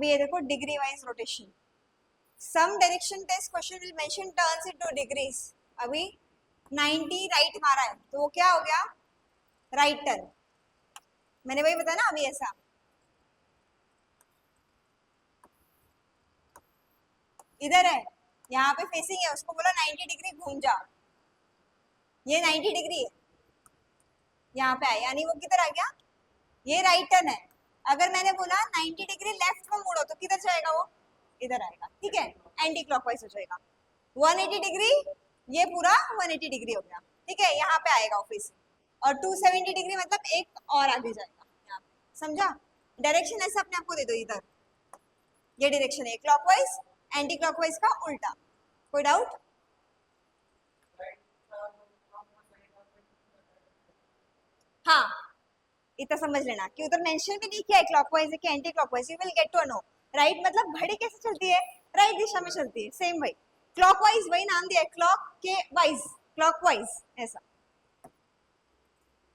अभी ये देखो degree wise rotation, some direction test question will mention turns into degrees. अभी 90 राइट मारा है तो वो क्या हो गया, राइट टर्न। मैंने वही बताया ना अभी, ऐसा इधर है, यहाँ पे फेसिंग है, उसको बोला 90 डिग्री घूम जा, ये 90 डिग्री है, यहाँ पे आया, यानी वो किधर आ गया, ये राइट टर्न है। अगर मैंने बोला 90 डिग्री लेफ्ट को मुड़ो तो किधर जाएगा वो, इधर आएगा, ठीक है, एंटी क्लॉकवाइज हो जाएगा। 180 डिग्री, ये पूरा 180 डिग्री हो गया, ठीक है, यहाँ पे आएगा ऑफिस। और 270 डिग्री मतलब एक और आगे जाएगा यहाँ पे, समझा। डायरेक्शन ऐसे अपने आप को दे दो, इधर ये डायरेक्शन है क्लॉकवाइज, एंटी क्लॉकवाइज का उल्टा। कोई डाउट? हाँ, इतना समझ लेना कि उधर मेंशन भी नहीं किया है क्लॉकवाइज है कि anti clockwise, you will get to know. Right मतलब घड़ी कैसे चलती है, राइट दिशा में चलती है, सेम वही। क्लॉकवाइज वही नाम दिया है, क्लॉक के वाइज, क्लॉकवाइज ऐसा।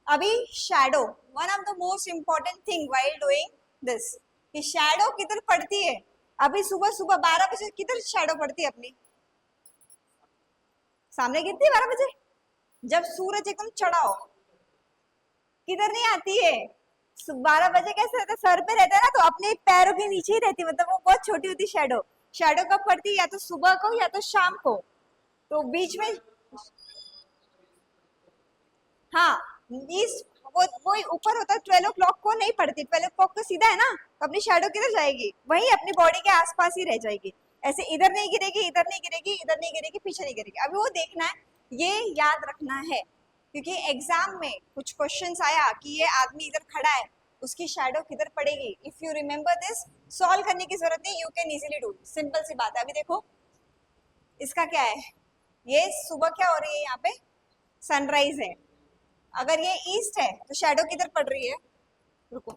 अभी shadow, one of the most important thing while doing this, कि शैडो किधर पड़ती है। अभी सुबह सुबह 12 बजे किधर शैडो पड़ती है अपनी, सामने गिरती है 12 बजे, जब सूरज एकदम चढ़ा हो, किधर नहीं आती है। 12 बजे कैसे रहता है, सर पे रहता है ना, तो अपने पैरों के नीचे ही रहती है, मतलब वो बहुत छोटी होती है शैडो। शैडो कब पड़ती है, या तो सुबह को या तो शाम को, तो बीच में, हाँ ईस्ट, वो ऊपर होता है, 12 ओ क्लॉक को नहीं पड़ती, 12 ओ क्लॉक तो सीधा है ना, तो अपनी शैडो किधर जाएगी, वही अपनी बॉडी के आसपास ही रह जाएगी। ऐसे इधर नहीं गिरेगी, इधर नहीं गिरेगी, इधर नहीं गिरेगी, पीछे नहीं गिरेगी। अभी वो देखना है, ये याद रखना है, क्योंकि एग्जाम में कुछ क्वेश्चंस आया कि ये आदमी इधर खड़ा है, उसकी शैडो किधर पड़ेगी। If you remember this, solve करने की जरूरत नहीं, you can easily do, simple सी बात है। अभी देखो इसका क्या है, ये सुबह क्या हो रही है, यहाँ पे सनराइज है। अगर ये ईस्ट है तो शैडो किधर पड़ रही है, रुको,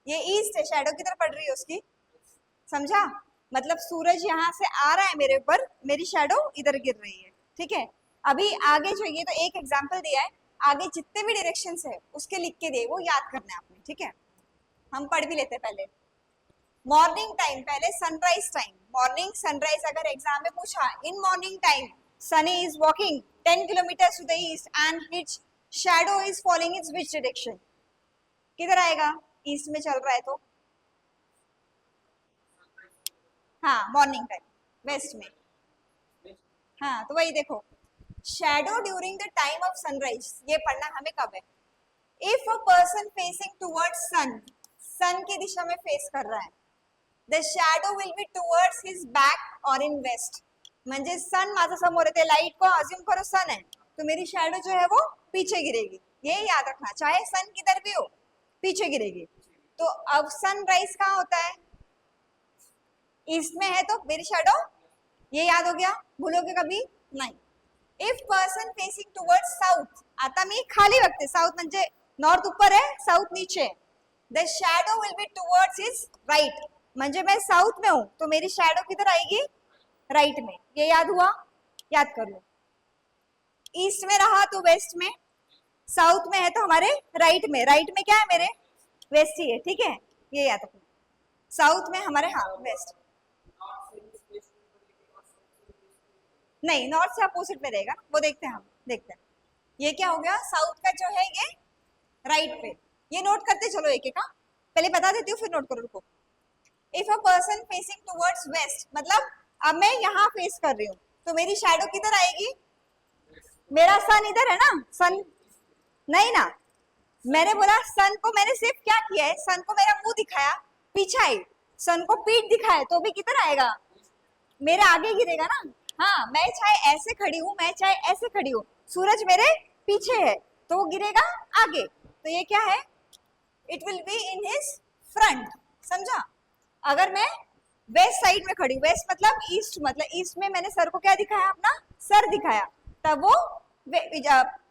ये ईस्ट है, शैडो किधर पड़ रही है उसकी, समझा। मतलब सूरज यहाँ से आ रहा है मेरे ऊपर, मेरी शैडो इधर गिर रही है, ठीक है। अभी आगे जो, ये तो एक एग्जांपल दिया है, आगे जितने भी डायरेक्शंस है उसके लिख के दे, वो याद करना है आपने, ठीक है। हम पढ़ भी लेते हैं पहले। मॉर्निंग टाइम, पहले सनराइज टाइम, मॉर्निंग सनराइज। अगर एग्जाम में पूछा, in morning time Sunny is walking 10 kilometre to the east and his shadow is following its which direction, किधर आएगा, ईस्ट में चल रहा है तो, हाँ मॉर्निंग टाइम, वेस्ट में, हाँ तो वही देखो, shadow during the time of sunrise, ये पढ़ना हमें कब है, if a person facing towards sun, sun की दिशा में फेस कर रहा है, the shadow will be towards his back और इन वेस्ट। म्हणजे सन माझा समोर येते, लाइट को अज्यूम करो सन है, तो मेरी शैडो जो है वो पीछे गिरेगी, ये याद रखना, चाहे सन किधर भी हो पीछे गिरेगी। तो अब सनराइज कहाँ होता है, ईस्ट में है, तो मेरी शैडो, ये याद हो गया, भूलोगे कभी नहीं। If person facing towards south, आता मी खाली बघते, साउथ म्हणजे नॉर्थ ऊपर है, साउथ नीचे, the shadow will be towards his right, म्हणजे मैं साउथ में हूं तो मेरी शैडो किधर आएगी, राइट में। ये याद हुआ, याद कर लो। ईस्ट में रहा तो वेस्ट में, साउथ में है तो हमारे राइट में, राइट में क्या है मेरे, वेस्ट ही है, ठीक है, ये याद रखना। साउथ में हमारे, हाँ वेस्ट, नहीं नॉर्थ से अपोजिट में रहेगा, वो देखते हैं हम, देखते हैं। ये क्या हो गया, साउथ का जो है ये राइट पे, ये नोट करते चलो एक एक, पहले बता देती हूँ फिर नोट करो, रुको। If a person facing towards waste, मतलब अब मैं यहाँ फेस कर रही हूँ, तो मेरी शैडो किधर आएगी, मेरा सन इधर है ना, सन नहीं ना, मैंने बोला सन को, मैंने सिर्फ क्या किया है, सन को मेरा मुंह दिखाया, पीछे आई, सन को पीठ दिखाया, तो भी किधर आएगा, मेरे आगे गिरेगा ना। हाँ मैं चाहे ऐसे खड़ी हूँ, मैं चाहे ऐसे खड़ी हूँ, सूरज मेरे पीछे है तो वो गिरेगा आगे, तो ये क्या है, it will be in his front, समझा। अगर मैं वेस्ट साइड में खड़ी हूँ, वेस्ट मतलब ईस्ट, मतलब ईस्ट में मैंने सर को क्या दिखाया, अपना सर दिखाया, तब वो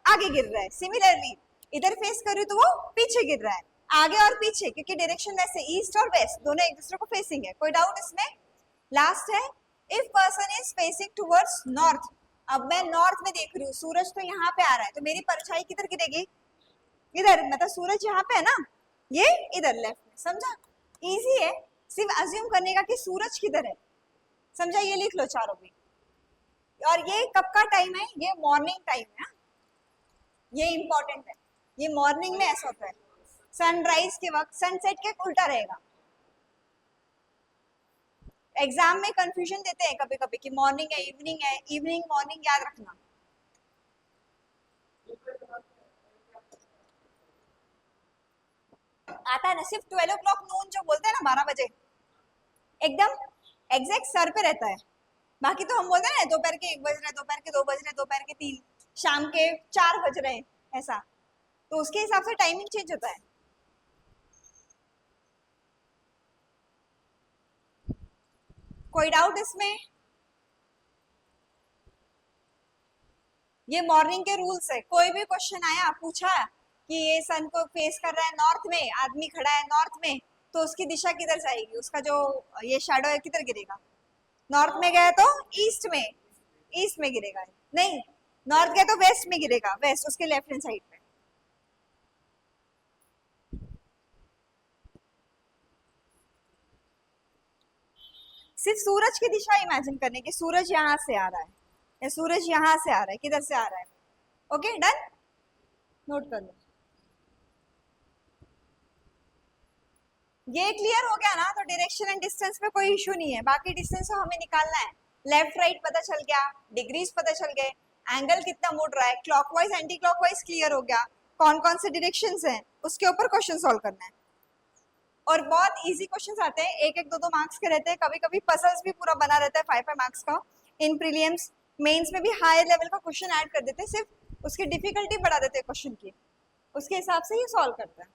आगे गिर रहा है। सिमिलरली इधर फेस कर रही हूँ तो वो पीछे गिर रहा है, आगे और पीछे, क्योंकि डायरेक्शन वैसे ईस्ट और वेस्ट दोनों एक दूसरे को फेसिंग है। कोई डाउट इसमें? लास्ट है, if person is facing towards north, अब मैं नॉर्थ में देख रही हूँ, सूरज तो यहाँ पे आ रहा है, तो मेरी परछाई किधर गिरेगी, इधर, मतलब सूरज यहाँ पे है ना, ये इधर लेफ्ट में, समझा। इजी है, सिर्फ अज्यूम करने का कि सूरज किधर है, समझा? ये लिख लो चारों भी। और ये कब का टाइम है? ये मॉर्निंग टाइम है, ये इंपॉर्टेंट है। ये मॉर्निंग में ऐसा होता है, सनराइज के वक्त, सनसेट के उल्टा रहेगा। एग्जाम में कंफ्यूजन देते हैं कभी कभी कि मॉर्निंग है इवनिंग है, इवनिंग मॉर्निंग याद रखना। आता है ना सिर्फ 12 o'clock नून जो बोलते हैं ना 12 बजे, एकदम एग्जैक्ट सर पे रहता है। बाकी तो हम बोलते हैं ना दोपहर के 1 बज रहे, दोपहर के 2 बज रहे, दोपहर के 3, शाम के 4 बज रहे, ऐसा। तो उसके हिसाब से टाइमिंग चेंज होता है। कोई डाउट इसमें? ये मॉर्निंग के रूल्स है। कोई भी क्वेश्चन आया पूछा कि ये सन को फेस कर रहा है नॉर्थ में, आदमी खड़ा है नॉर्थ में, तो उसकी दिशा किधर जाएगी? उसका जो ये शैडो है किधर गिरेगा? नॉर्थ में गया तो ईस्ट में, ईस्ट में गिरेगा। नहीं, नॉर्थ गया तो वेस्ट में गिरेगा, वेस्ट, उसके लेफ्ट हैंड साइड पे। सिर्फ सूरज की दिशा इमेजिन करने की, सूरज यहाँ से आ रहा है या सूरज यहाँ से आ रहा है, किधर से आ रहा है। ओके, डन, नोट कर लो। ये क्लियर हो गया ना? तो डायरेक्शन एंड डिस्टेंस में कोई इशू नहीं है। बाकी डिस्टेंस तो हमें निकालना है। लेफ्ट राइट पता चल गया, डिग्रीज पता चल गए, एंगल कितना मुड़ रहा है, क्लॉकवाइज एंटी क्लॉकवाइज क्लियर हो गया, कौन कौन से डायरेक्शंस हैं, उसके ऊपर क्वेश्चन सॉल्व करना है। और बहुत इजी क्वेश्चंस आते हैं, 1-1, 2-2 मार्क्स के रहते हैं। कभी कभी पजल्स भी पूरा बना रहता है 5-5 मार्क्स का। इन प्रीलिम्स मेंस में भी हायर लेवल का क्वेश्चन ऐड कर देते हैं, सिर्फ उसकी डिफिकल्टी बढ़ा देते हैं क्वेश्चन की, उसके हिसाब से ही सॉल्व करता है।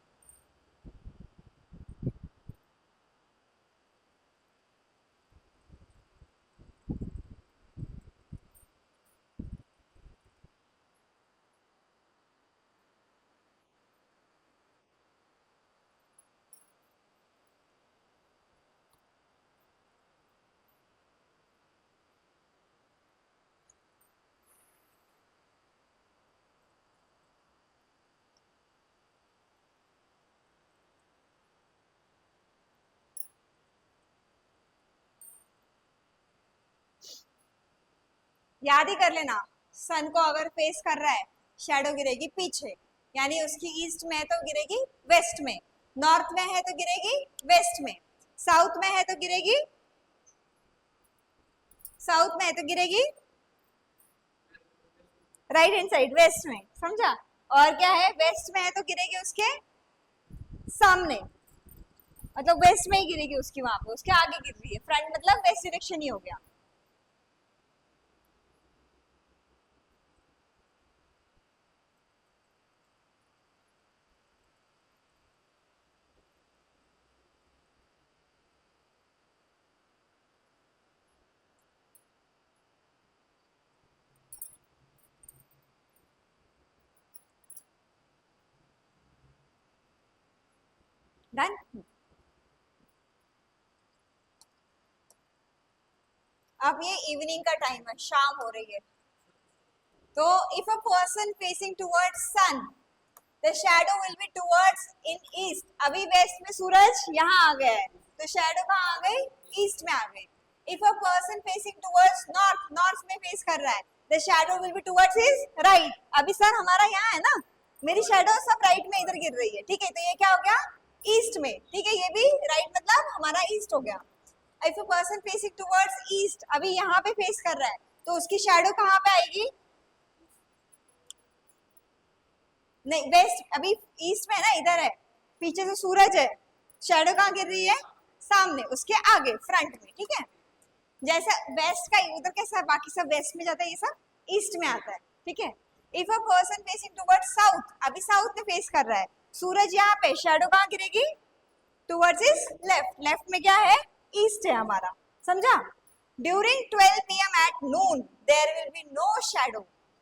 याद ही कर लेना, सन को अगर फेस कर रहा है, शैडो गिरेगी पीछे, यानी उसकी ईस्ट में है तो गिरेगी वेस्ट में, नॉर्थ में है तो गिरेगी वेस्ट में, साउथ में है तो गिरेगी, साउथ में है तो गिरेगी राइट हैंड साइड, वेस्ट में, समझा? और क्या है, वेस्ट में है तो गिरेगी उसके सामने, मतलब वेस्ट में ही गिरेगी उसकी, वहां पे उसके आगे गिर रही है, फ्रंट मतलब वेस्ट डायरेक्शन ही हो गया। डन। अब ये इवनिंग का टाइम है, शाम हो रही है, तो if a person facing towards sun, the shadow will be towards in east. अभी वेस्ट में सूरज यहाँ आ गया है, तो शैडो कहाँ आ गई? ईस्ट में आ गई। If a person facing towards north, north में फेस कर रहा है, the shadow will be towards his right. अभी सर हमारा यहाँ है ना, मेरी शैडो सब राइट में इधर गिर रही है, ठीक है? तो ये क्या हो गया? ईस्ट में, ठीक है? ये भी राइट मतलब हमारा ईस्ट हो गया। If a person facing towards east, अभी यहाँ पे फेस कर रहा है, तो उसकी शैडो कहाँ पे आएगी? नहीं, वेस्ट, अभी ईस्ट में है ना, इधर है, पीछे से सूरज है, शैडो कहाँ गिर रही है? सामने, उसके आगे, फ्रंट में, ठीक है? जैसा वेस्ट का उधर कैसा, बाकी सब वेस्ट में जाता है, ये सब ईस्ट में आता है, ठीक है? If a person facing towards south, अभी साउथ में फेस कर रहा है, सूरज यहाँ पे, शैडो कहाँ गिरेगी? टुवर्ड्स इज लेफ्ट, लेफ्ट में क्या है? ईस्ट है हमारा, समझा? During 12 PM at noon there will be no shadow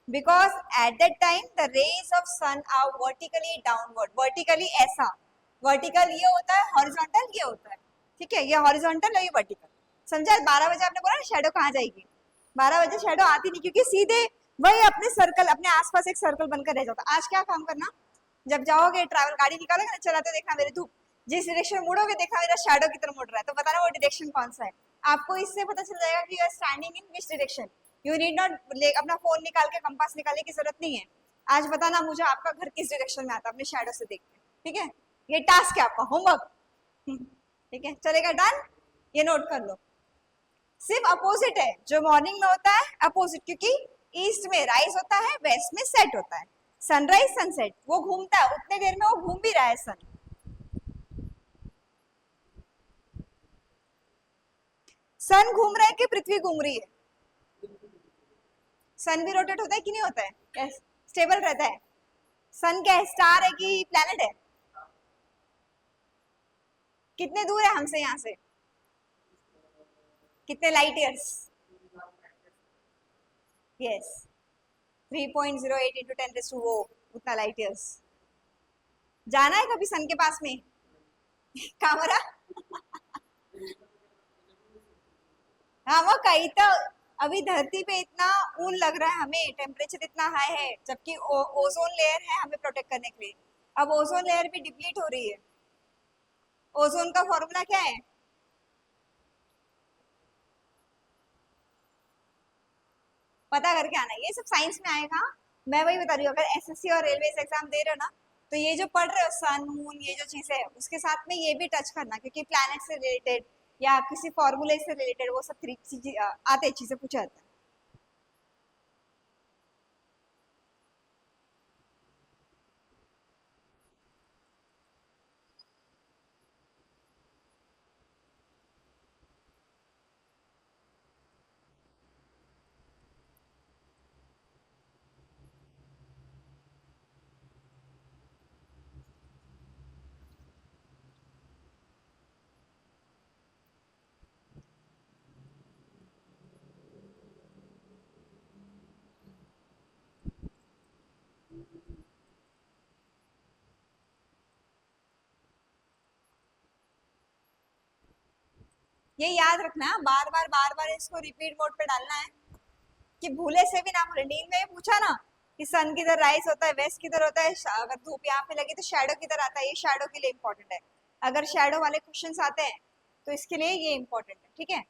because at that time the rays of sun are vertically downward, vertically ऐसा, vertical ये होता है, horizontal ये होता है, ठीक है? ये horizontal और ये vertical, समझा? 12 बजे आपने बोला ना शैडो कहाँ जाएगी, 12 बजे शैडो आती नहीं, क्योंकि सीधे वही अपने सर्कल, अपने आसपास एक सर्कल बनकर रह जाता। आज क्या काम करना, जब जाओगे ट्रैवल गाड़ी निकालोगे ना, चलाते देखना मेरे धूप, जिस डायरेक्शन मुड़ोगे देखा मेरा शैडो की तरफ मुड़ रहा है, तो बताना वो डायरेक्शन कौन सा है। आपको इससे पता चल जाएगा कि you are standing in which direction. You need not अपना फोन निकाल के कंपास निकालने की जरूरत नहीं है। आज बताना मुझे आपका घर किस डायरेक्शन में आता है अपने शैडो से देख के, ठीक है। ये टास्क है आपका, होमवर्क, ठीक है, चलेगा, डन। ये नोट कर लो। सिर्फ अपोजिट है जो मॉर्निंग में होता है, अपोजिट, क्योंकि ईस्ट में राइज होता है, वेस्ट में सेट होता है। सनराइज सनसेट वो घूमता है, उतने देर में वो घूम भी रहा है सन। सन घूम रहा है कि पृथ्वी घूम रही है? सन भी रोटेट होता है कि नहीं होता है? स्टेबल रहता है। सन क्या है, स्टार है कि प्लैनेट है? कितने दूर है हमसे यहाँ से? कितने लाइट ईयर्स? यस, 3.08 इंटू 10 वो उतना लाइट ईयर्स। जाना है कभी सन के पास में? कैमरा हाँ वो कहीं तो अभी धरती पे इतना ऊन लग रहा है हमें, टेम्परेचर इतना हाई है, जबकि ओजोन लेयर है हमें प्रोटेक्ट करने के लिए। अब ओजोन लेयर भी डिप्लीट हो रही है। ओजोन का फॉर्मूला क्या है? पता करके आना, ये सब साइंस में आएगा। मैं वही बता रही हूँ, अगर एसएससी और रेलवे एग्जाम दे रहे हो ना, तो ये जो पढ़ रहे हो सन मून ये जो चीजें है उसके साथ में ये भी टच करना, क्योंकि प्लैनेट से रिलेटेड या किसी फॉर्मूले से रिलेटेड वो सब चीजें आते चीजें पूछा जाता है। ये याद रखना, बार बार इसको रिपीट मोड पे डालना है कि भूले से भी ना भूले। नींद में ये पूछा ना कि सन किधर राइज होता है, वेस्ट किधर होता है, अगर धूप यहाँ पे लगी तो शैडो किधर आता है, ये शैडो के लिए इंपॉर्टेंट है। अगर शैडो वाले क्वेश्चंस आते हैं तो इसके लिए ये इंपॉर्टेंट है, ठीक है।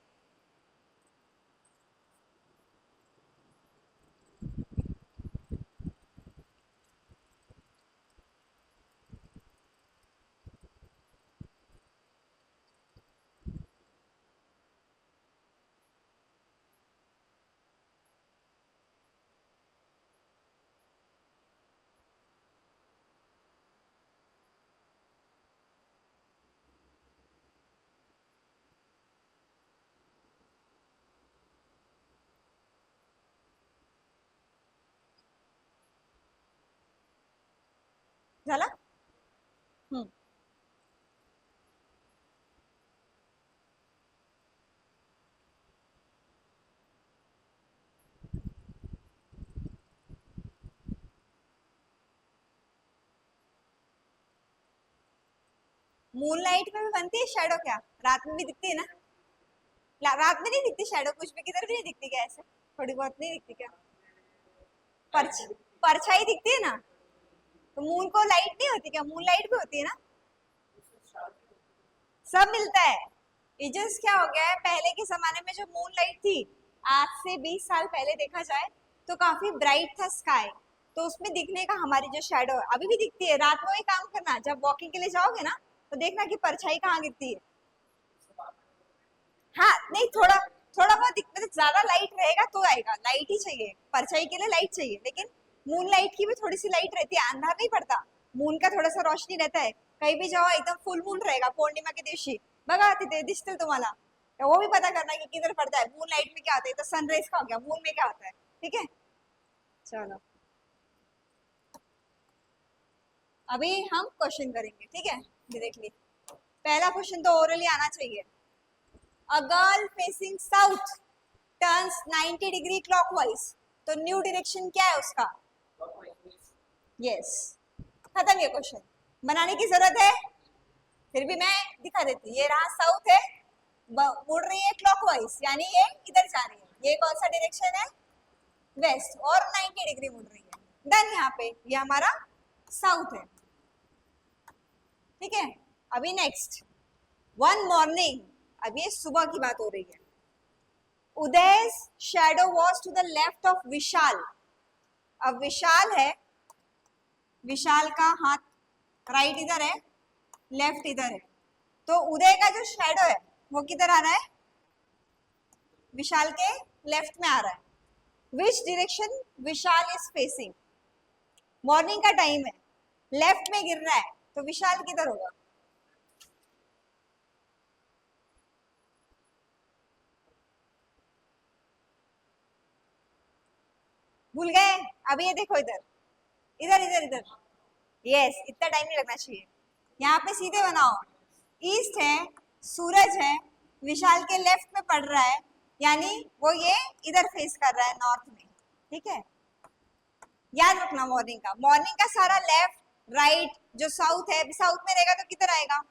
झाला? हम्म। मूनलाइट में भी बनती है शैडो क्या? रात में भी दिखती है ना? रात में नहीं दिखती शैडो, कुछ भी किधर भी नहीं दिखती क्या? ऐसे थोड़ी बहुत नहीं दिखती क्या? परछ परछाई दिखती है ना? तो मून को लाइट नहीं होती क्या? मून लाइट भी होती है ना? सब मिलता है। ये जस्ट क्या हो गया है, पहले के जमाने में जो मून लाइट थी, आज से 20 साल पहले देखा जाए तो काफी ब्राइट था स्काई, तो उसमें दिखने का हमारी जो शैडो है अभी भी दिखती है। रात में वही काम करना, जब वॉकिंग के लिए जाओगे ना तो देखना कि परछाई कहाँ गिरती है। हाँ नहीं, थोड़ा थोड़ा बहुत मतलब ज्यादा लाइट रहेगा तो आएगा, लाइट ही चाहिए, परछाई के लिए लाइट चाहिए, लेकिन मून लाइट की भी थोड़ी सी लाइट रहती है, अंधार नहीं पड़ता। मून का थोड़ा सा रोशनी रहता है, कहीं भी जाओ एकदम फुल मून रहेगा पौर्णिमा के दिवशी, बघा तिथे दिसतील तुम्हाला, तो वो भी पता करना कि किधर पड़ता है। मून लाइट में क्या होता है, तो सनराइज का हो गया, मून में क्या होता है, ठीक है। चलो अभी हम क्वेश्चन करेंगे, ठीक है, डायरेक्टली। पहला क्वेश्चन तो ओरली आना चाहिए। A girl facing south turns 90 degree clockwise, तो न्यू डायरेक्शन क्या है उसका? यस, खत्म ये क्वेश्चन, बनाने की जरूरत है? फिर भी मैं दिखा देती, ये रहा साउथ है, मुड़ रही है क्लॉकवाइज, यानी ये इधर जा रही है। ये कौन सा डायरेक्शन है? वेस्ट, और 90 डिग्री मुड़ रही है। देन यहाँ पे ये हमारा साउथ है, ठीक है। अभी नेक्स्ट, वन मॉर्निंग, अब ये सुबह की बात हो रही है। उदय's shadow was to the left of विशाल। अब विशाल है, विशाल का हाथ राइट इधर है, लेफ्ट इधर है, तो उदय का जो शेडो है वो किधर आ रहा है? विशाल के लेफ्ट में आ रहा है। Which direction Vishal is facing? Morning का टाइम है, लेफ्ट में गिर रहा है, तो विशाल किधर होगा? भूल गए? अब ये देखो इधर, इधर इधर इधर, यस, इतना टाइम नहीं लगना चाहिए। यहाँ पे सीधे बनाओ, ईस्ट है, सूरज है, विशाल के लेफ्ट में पड़ रहा है, यानी वो ये इधर फेस कर रहा है नॉर्थ में, ठीक है। याद रखना मॉर्निंग का सारा लेफ्ट राइट, जो साउथ है, साउथ में रहेगा तो किधर आएगा?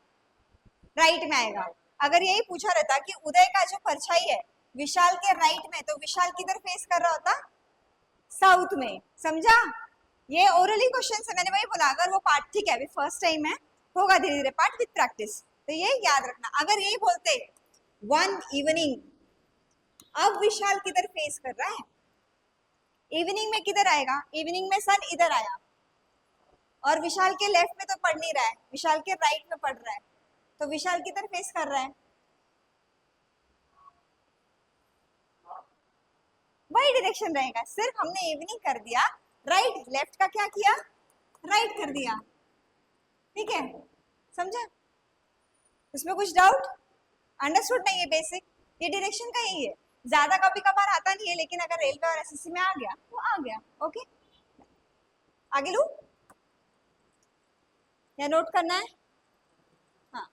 राइट में आएगा। अगर यही पूछा रहता कि उदय का जो परछाई है विशाल के राइट में, तो विशाल किधर फेस कर रहा होता? साउथ में। समझा? ये ओरली क्वेश्चन है, मैंने वही बोला, अगर वो पार्ट, ठीक है अभी फर्स्ट टाइम है, होगा धीरे धीरे पार्ट विद प्रैक्टिस, तो ये याद रखना। अगर यही बोलते वन इवनिंग, अब विशाल किधर फेस कर रहा है? इवनिंग में किधर आएगा? इवनिंग में सन इधर आया, और विशाल के लेफ्ट में तो पढ़ नहीं रहा है, विशाल के राइट में पढ़ रहा है, तो विशाल किधर फेस कर रहा है? वही डायरेक्शन रहेगा, सिर्फ हमने इवनिंग कर दिया, राइट लेफ्ट का क्या किया? राइट कर दिया, ठीक है। समझा? उसमें कुछ डाउट? अंडरस्टूड नहीं है? बेसिक ये डायरेक्शन का यही है, ज्यादा कभी कभार आता नहीं है, लेकिन अगर रेलवे और एसएससी में आ गया तो आ गया। ओके, आगे लू या नोट करना है? हाँ,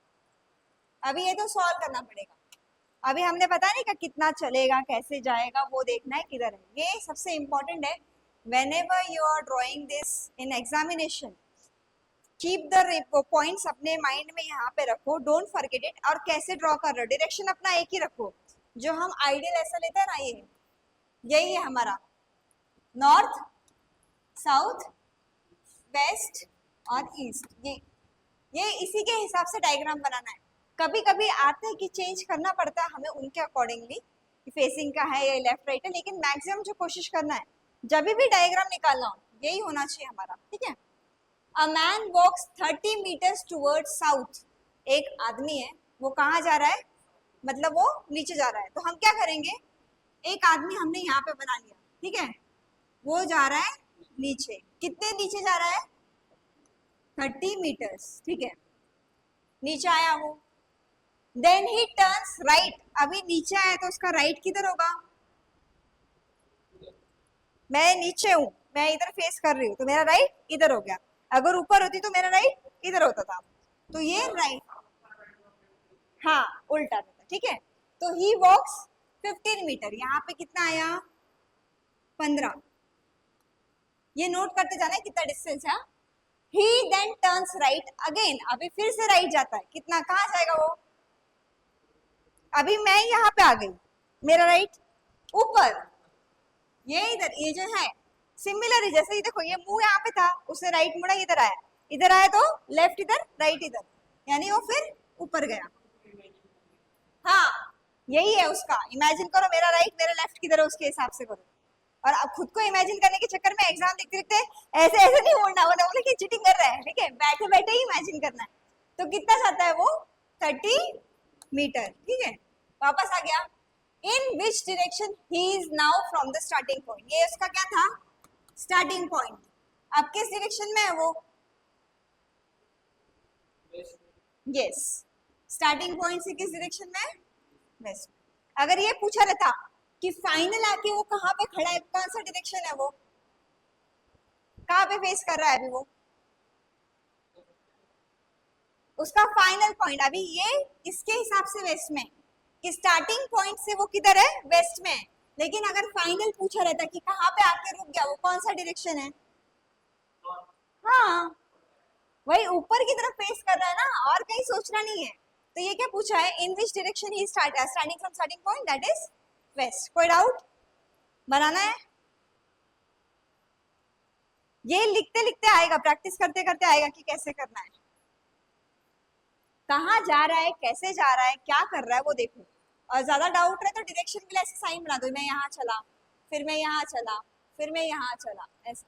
अभी ये तो सॉल्व करना पड़ेगा। अभी हमने पता नहीं का कितना चलेगा, कैसे जाएगा, वो देखना है किधर है, ये सबसे इंपॉर्टेंट है। whenever you are drawing this in examination, keep the points अपने माइंड में यहाँ पे रखो, डोंट फॉरगेट इट। और कैसे ड्रॉ कर रहे हो, डायरेक्शन अपना एक ही रखो, जो हम आइडियल ऐसा लेते हैं ना, ये यही है हमारा, नॉर्थ साउथ वेस्ट और ईस्ट, ये इसी के हिसाब से डायग्राम बनाना है। कभी कभी आते हैं कि चेंज करना पड़ता है हमें उनके अकॉर्डिंगली, फेसिंग का है या लेफ्ट राइट है, लेकिन मैक्सिमम जो कोशिश करना है जब भी डायग्राम निकालना हो यही होना चाहिए हमारा, ठीक है। A man walks 30 metres toward south, एक आदमी है, वो कहाँ जा रहा है? मतलब वो नीचे जा रहा है, तो हम क्या करेंगे? एक आदमी हमने यहाँ पे बना लिया, ठीक है, वो जा रहा है नीचे, कितने नीचे जा रहा है? 30 मीटर्स, ठीक है, नीचे आया वो, देन ही टर्न्स राइट, अभी नीचे आया तो उसका राइट किधर होगा? मैं नीचे हूं, मैं इधर फेस कर रही हूँ, तो मेरा राइट इधर हो गया। अगर ऊपर होती तो मेरा राइट इधर होता था, तो ये राइट, हाँ उल्टा था, ठीक है। तो ही वॉक्स 15 मीटर, यहाँ पे कितना आया? 15। ये नोट करते जाना है कितना डिस्टेंस है। ही देन टर्न्स राइट अगेन, अभी फिर से राइट जाता है, कितना, कहाँ जाएगा वो? अभी मैं यहाँ पे आ गई, मेरा राइट ऊपर, ये इधर, ये जो है सिमिलर है, जैसे ही देखो ये मुंह यहाँ पे था, उसने राइट मुड़ा, इधर आया तो लेफ्ट इधर राइट इधर, यानी वो फिर ऊपर गया। हाँ यही है उसका, इमेजिन करो मेरा राइट मेरा लेफ्ट किधर है उसके हिसाब से करो। और अब खुद को इमेजिन करने के चक्कर में एग्जाम लिखते लिखते ऐसे ऐसे नहीं उड़ना, वो बोले कि चीटिंग कर रहा है, ठीक है, बैठे बैठे ही इमेजिन करना है। तो कितना जाता है वो? 30 मीटर, ठीक है। वापस आ गया, in which direction he is now from the starting point, ये उसका क्या था? Starting point. अब किस डायरेक्शन में है वो? यस, स्टार्टिंग पॉइंट से किस डायरेक्शन में? वेस्ट। अगर ये पूछा रहता कि फाइनल आके वो कहाँ पे खड़ा है, कौन सा डायरेक्शन है वो, कहाँ पे फेस कर रहा है अभी वो, उसका फाइनल पॉइंट, अभी ये इसके हिसाब से वेस्ट में, कि स्टार्टिंग पॉइंट से वो किधर है? वेस्ट में। लेकिन अगर फाइनल पूछा रहता कि कहाँ पे आके रुक गया, वो कौन सा डायरेक्शन है? हाँ वही ऊपर की तरफ फेस कर रहा है ना, और कहीं सोचना नहीं है। तो ये क्या पूछा है? In which direction he starting from starting point, that is west. कोई डाउट? बनाना है, ये लिखते लिखते आएगा, प्रैक्टिस करते करते आएगा कि कैसे करना है। कहाँ जा रहा है, कैसे जा रहा है, क्या कर रहा है वो देखो। और ज्यादा डाउट रहे तो डायरेक्शन के लिए ऐसे साइन बना दो, मैं यहाँ चला, फिर मैं यहाँ चला, फिर मैं यहाँ चला, ऐसा।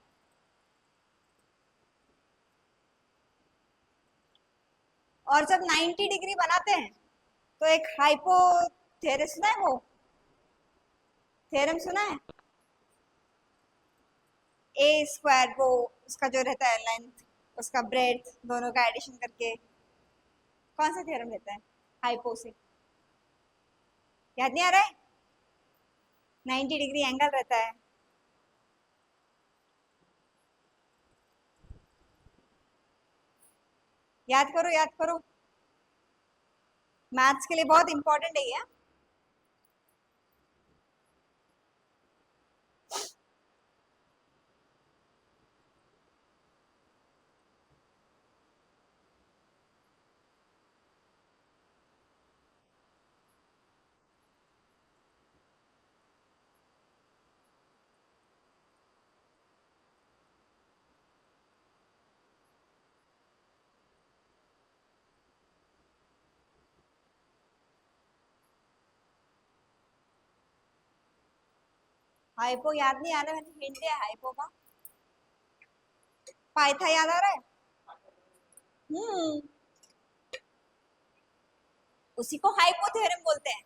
और जब 90 डिग्री बनाते हैं तो एक हाइपोथेरम सुना है, वो थ्योरम सुना है, ए स्क्वायर, वो उसका जो रहता है लेंथ, उसका ब्रेड्थ, दोनों का एडिशन करके कौन सा थ्योरम रहता है हाइपो से, याद नहीं आ रहा है? 90 डिग्री एंगल रहता है। याद करो, याद करो, मैथ्स के लिए बहुत इंपॉर्टेंट है ये। हाइपो याद नहीं आ रहा, मैंने हिंट दिया हाइपो का। पाइथा याद आ रहा है? हम्म, उसी को हाइपो थ्योरम बोलते हैं।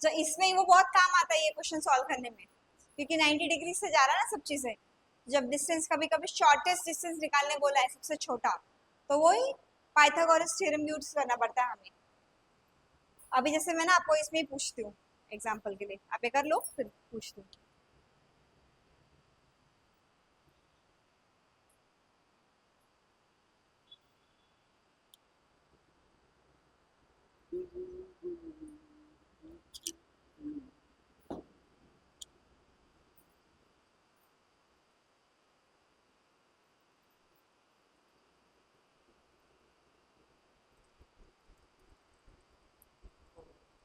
जो इसमें वो बहुत काम आता है ये क्वेश्चन सॉल्व करने में, क्योंकि 90 डिग्री से जा रहा है ना सब चीजें। जब डिस्टेंस, कभी कभी शॉर्टेस्ट डिस्टेंस निकालने बोला है सबसे छोटा, तो वही पाइथागोरस थ्योरम यूज करना पड़ता है हमें। अभी जैसे मैं ना आपको इसमें ही पूछती हूँ एग्जाम्पल के लिए, आप ये कर लो फिर पूछती हूँ।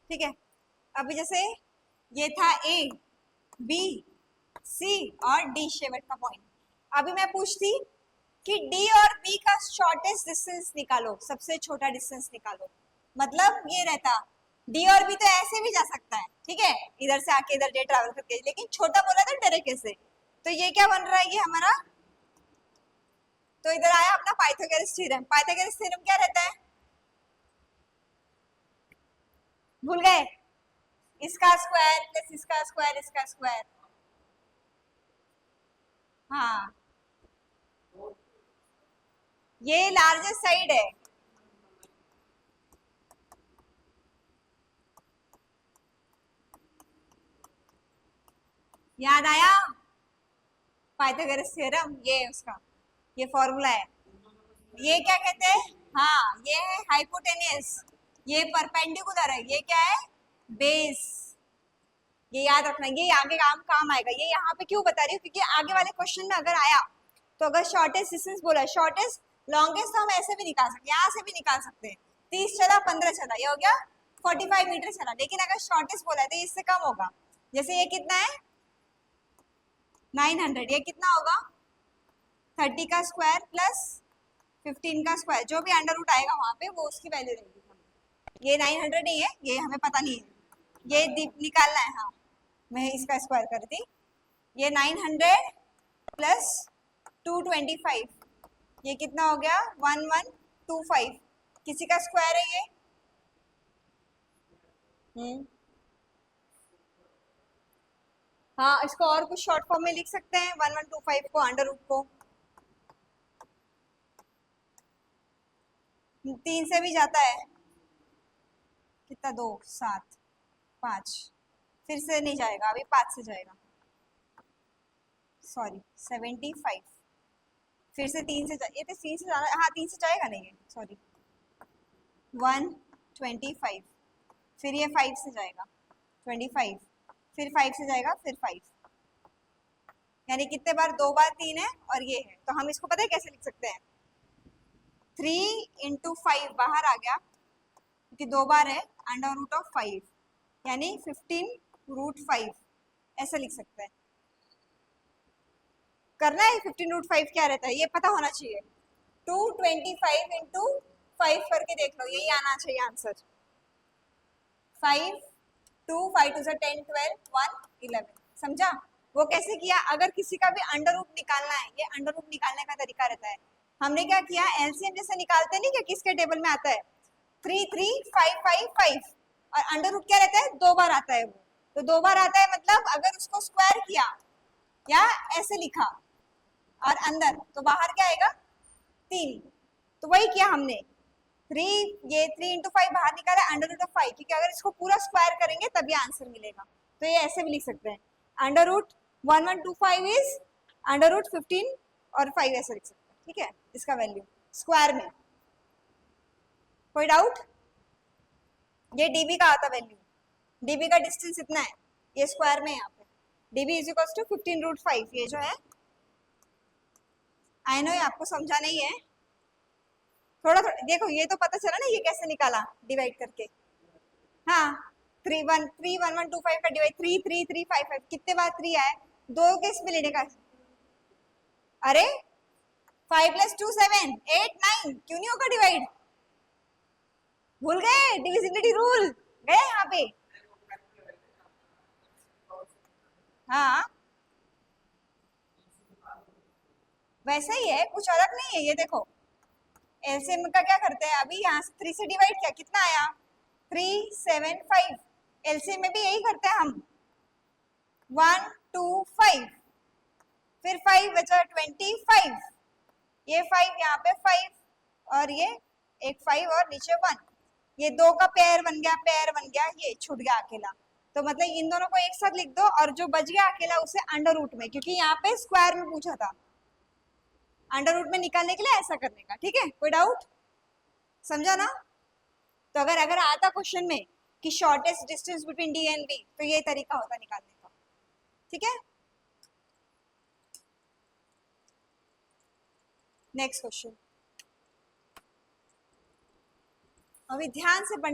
ठीक है, अभी जैसे ये था ए, बी, सी और डी शेवट का पॉइंट। अभी मैं पूछती कि डी और बी का शॉर्टेस्ट डिस्टेंस निकालो, सबसे छोटा डिस्टेंस निकालो। मतलब ये रहता, डी और बी तो ऐसे भी जा सकता है, ठीक है, इधर से आके इधर डे ट्रैवल करके, लेकिन छोटा बोला था डायरेक्ट कैसे, तो ये क्या बन रहा है ये हमारा, तो इधर आया अपना पाइथागोरस थ्योरम। पाइथागोरस थ्योरम क्या रहता है, भूल गए? इसका स्क्वायर प्लस इसका स्क्वायर, इसका स्क्वायर। हाँ, ये लार्जेस्ट साइड है। याद आया पाइथागोरस थ्योरम, ये उसका ये फॉर्मूला है। ये क्या कहते हैं, हाँ ये है हाइपोटेनियस, ये परपेंडिकुलर है, ये क्या है बेस। ये याद रखना, ये आगे काम काम आएगा। ये यहाँ पे क्यों बता रही हूँ, क्योंकि आगे वाले क्वेश्चन में अगर आया तो अगर शॉर्टेस्ट डिस्टेंस बोला है, शॉर्टेस्ट लॉन्गेस्ट तो हम ऐसे भी निकाल सकते हैं, यहाँ से भी निकाल सकते हैं। 30 चला, 15 चला, ये हो गया 45 मीटर चला। लेकिन अगर शॉर्टेस्ट बोला है तो इससे कम होगा। जैसे ये कितना है 900, ये कितना होगा 30 का स्क्वायर प्लस 15 का स्क्वायर, जो भी अंडर रूट आएगा वहां पे वो उसकी वैल्यू रहेगी। ये 900 नहीं है, ये हमें पता नहीं है, ये निकालना है। हाँ, मैं इसका स्क्वायर कर दी, ये 900 प्लस 225, ये कितना हो गया 1125, किसी का स्क्वायर है ये। हाँ, इसको और कुछ शॉर्ट फॉर्म में लिख सकते हैं 1125 को, अंडर रूट को 3 से भी जाता है, कितना 2 7 5, फिर से नहीं जाएगा, अभी 5 से जाएगा, सॉरी 75, फिर से 3 से ये तो 3 से जाना, हाँ 3 से जाएगा नहीं, ये सॉरी 125, फिर ये 5 से जाएगा 25, फिर 5 से जाएगा, फिर 5, यानी कितने बार, 2 बार 3 है और ये है। तो हम इसको पता है कैसे लिख सकते हैं, 3 इंटू 5 बाहर आ गया क्योंकि 2 बार है, अंडर रूट ऑफ 5, यानी 15 रूट 5, ऐसा लिख सकते हैं। करना है 15 रूट 5 क्या रहता है ये पता होना चाहिए। 225 इंटू 5 करके देख लो, यही आना चाहिए आंसर। 5 2 5 2 से 10 12 1 11। समझा? वो कैसे किया? अगर किसी का भी अंडर रूट निकालना है, ये अंडर रूट निकालने का तरीका रहता है। हमने क्या किया, एलसीएम जैसे निकालते नहीं क्या, किसके टेबल में आता है 3 3 5 5 5, और अंडर रूट क्या रहता है, 2 बार आता है वो। तो 2 बार आता है मतलब अगर उसको स्क्वायर किया या ऐसे लिखा और अंदर, तो बाहर क्या आएगा 3। तो वही किया हमने, 3 ये 3 इंटू 5 बाहर निकाला अंडर रूट ऑफ 5, क्योंकि अगर इसको पूरा स्क्वायर करेंगे तभी आंसर मिलेगा। तो ये ऐसे भी लिख सकते हैं, under root 1125 is under root 15 और 5 ऐसे लिख सकते हैं। ठीक है, इसका वैल्यू स्क्वायर में। कोई डाउट? ये डीबी का आता वैल्यू, डीबी का डिस्टेंस इतना है, ये स्क्वायर में यहाँ पे DB is equal to 15 root 5। ये जो है आई नो ये आपको समझा नहीं है, थोड़ा थोड़ा देखो, ये तो पता चला ना ये कैसे निकाला डिवाइड करके। हाँ 3 1 3 1 1 2 5 का डिवाइड 3 3 3 5 5, कितने बार 3 आए, 2 के इसमें लेने का। अरे 5 + 2 7 8 9, क्यों नहीं होगा डिवाइड? भूल गए डिविजिबिलिटी रूल, गए यहाँ पे? हाँ वैसा ही है, कुछ अलग नहीं है। ये देखो एलसीएम का क्या करते हैं, अभी यहाँ से 3 से डिवाइड किया, कितना आया 3 7 5। एलसीएम में भी यही करते हैं हम, 1 2 5, फिर 5 बचा 25, ये 5 यहाँ पे 5, और ये एक 5 और नीचे 1, ये 2 का पेयर बन गया, पेयर बन गया, ये छूट गया अकेला। तो मतलब इन दोनों को एक साथ लिख दो, और जो बच गया अकेला उसे अंडर रूट में, क्योंकि यहाँ पे स्क्वायर में पूछा था, अंडर रूट में निकालने के लिए ऐसा करने का। ठीक है, कोई डाउट? समझा ना? तो अगर अगर आता क्वेश्चन में कि shortest distance between D and B, तो ये तरीका होता निकालने का। ठीक है, नेक्स्ट क्वेश्चन। अभी ध्यान से पढ़ना।